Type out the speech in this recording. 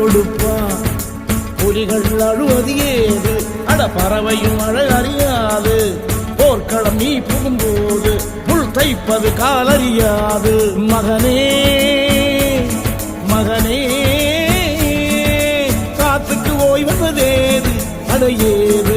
கொடுப்பான். புலிகள் அழுவது ஏது, அட பறவையும் அழகறியாது. போர்க்களம் நீ புகும்போது முள் தைப்பது காலறியாது. மகனே மகனே காத்துக்கு ஓய்வதேது, அட ஏது